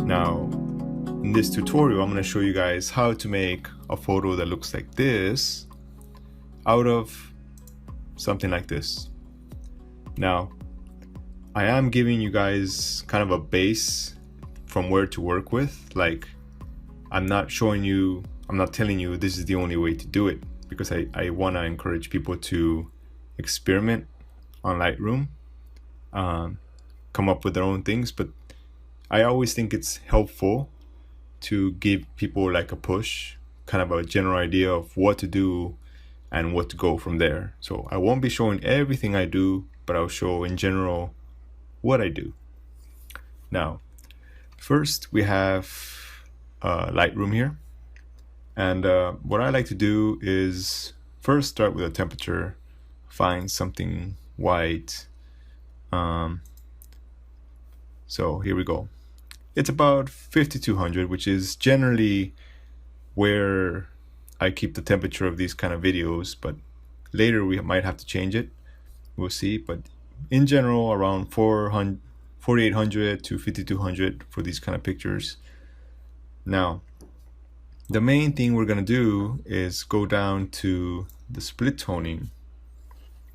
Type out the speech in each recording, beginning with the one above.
Now, in this tutorial, I'm going to show you guys how to make a photo that looks like this out of something like this. Now, I am giving you guys kind of a base from where to work with. Like, I'm not telling you this is the only way to do it, because I want to encourage people to experiment on Lightroom, come up with their own things. But I always think it's helpful to give people like a push, kind of a general idea of what to do and what to go from there. So I won't be showing everything I do, but I'll show in general what I do. Now, first we have Lightroom here. And what I like to do is first start with a temperature, find something white. So here we go. It's about 5200, which is generally where I keep the temperature of these kind of videos, but later we might have to change it. We'll see. But in general, around 4800 to 5200 for these kind of pictures. Now, the main thing we're going to do is go down to the split toning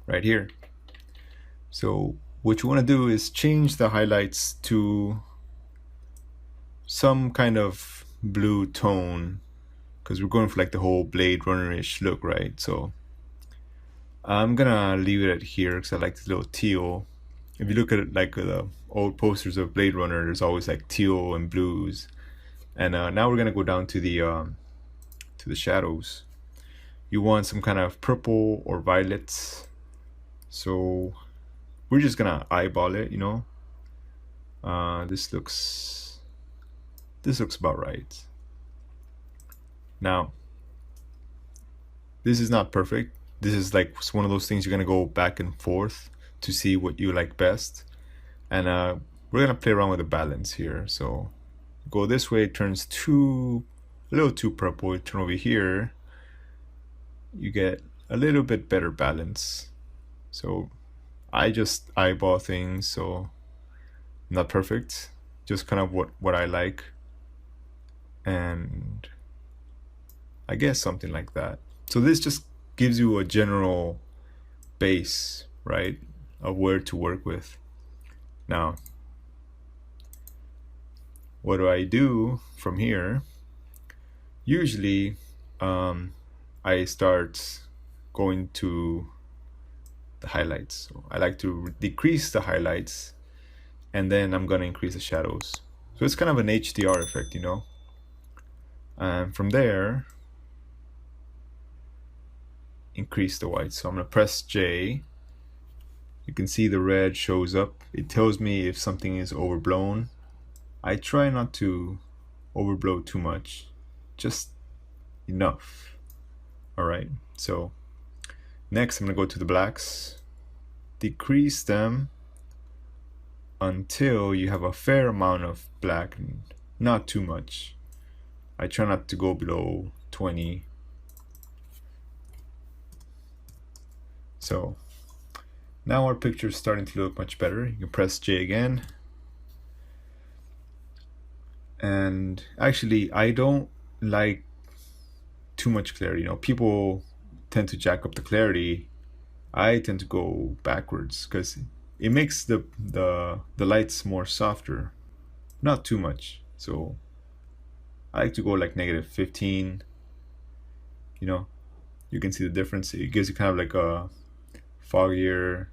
right here. So what you want to do is change the highlights to some kind of blue tone, because we're going for like the whole Blade Runner-ish look, right? So I'm gonna leave it at here because I like the little teal. If you look at it, like the old posters of Blade Runner, there's always like teal and blues. And now we're gonna go down to the shadows. You want some kind of purple or violet. So we're just gonna eyeball it, you know. This looks about right. Now, this is not perfect. This is like one of those things you're gonna go back and forth to see what you like best. And we're gonna play around with the balance here. So go this way, it turns a little too purple. You turn over here, you get a little bit better balance. So I just eyeball things, so not perfect, just kind of what I like. And I guess something like that. So this just gives you a general base, right, of where to work with. Now, what do I do from here? Usually, I start going to the highlights. So I like to decrease the highlights, and then I'm gonna increase the shadows. So it's kind of an HDR effect, you know. And from there, increase the white. So I'm gonna press J. You can see the red shows up. It tells me if something is overblown. I try not to overblow too much, just enough. All right, so next I'm gonna go to the blacks, decrease them until you have a fair amount of black, and not too much. I try not to go below 20. So now our picture is starting to look much better. You can press J again. And actually, I don't like too much clarity. You know, people tend to jack up the clarity. I tend to go backwards because it makes the lights more softer, not too much. So I like to go like -15. You know, you can see the difference. It gives you kind of like a foggier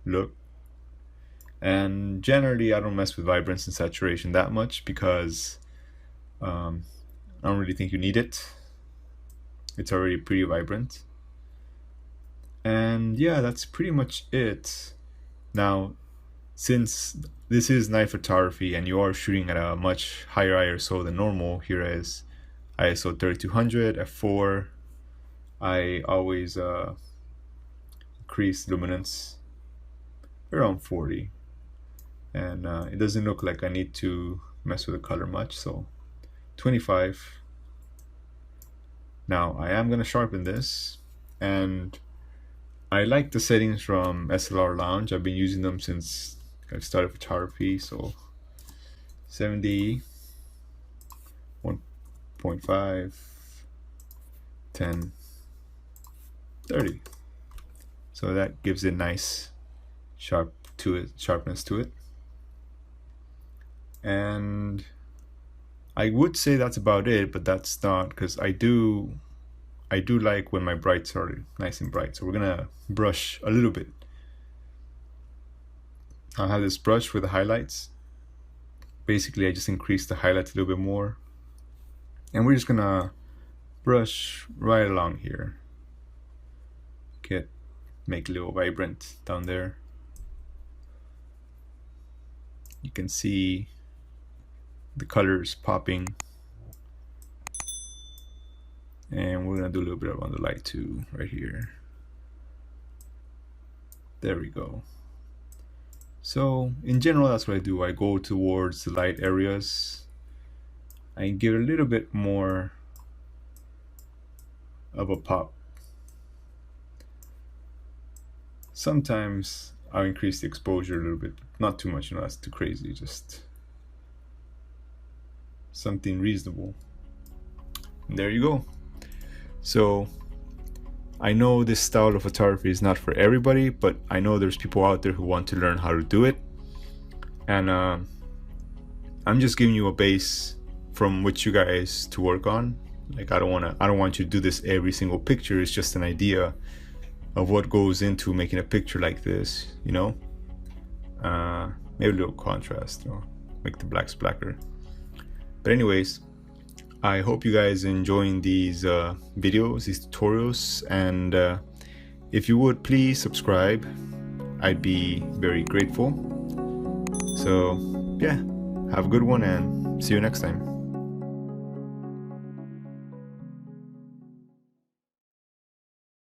look. And generally I don't mess with vibrance and saturation that much because I don't really think you need it. It's already pretty vibrant. And yeah, that's pretty much it. Now, since this is night photography and you are shooting at a much higher ISO than normal, here is ISO 3200 f4. I always increase luminance around 40, and it doesn't look like I need to mess with the color much, so 25. Now I am going to sharpen this, and I like the settings from SLR Lounge. I've been using them since I started photography, so 70. 0.5, 10, 30. So that gives it nice sharpness to it. And I would say that's about it, but that's not, because I do like when my brights are nice and bright. So we're gonna brush a little bit. I'll have this brush with the highlights. Basically, I just increase the highlights a little bit more. And we're just gonna brush right along here. Make a little vibrant down there. You can see the colors popping. And we're gonna do a little bit on the light too, right here. There we go. So in general, that's what I do. I go towards the light areas. I give it a little bit more of a pop. Sometimes I'll increase the exposure a little bit, not too much, that's too crazy, just something reasonable. And there you go. So I know this style of photography is not for everybody, but I know there's people out there who want to learn how to do it. And I'm just giving you a base from which you guys to work on. Like I don't want you to do this every single picture. It's just an idea of what goes into making a picture like this, maybe a little contrast, make the blacks blacker. But anyways, I hope you guys are enjoying these videos, these tutorials, and if you would please subscribe, I'd be very grateful. So yeah, have a good one and see you next time.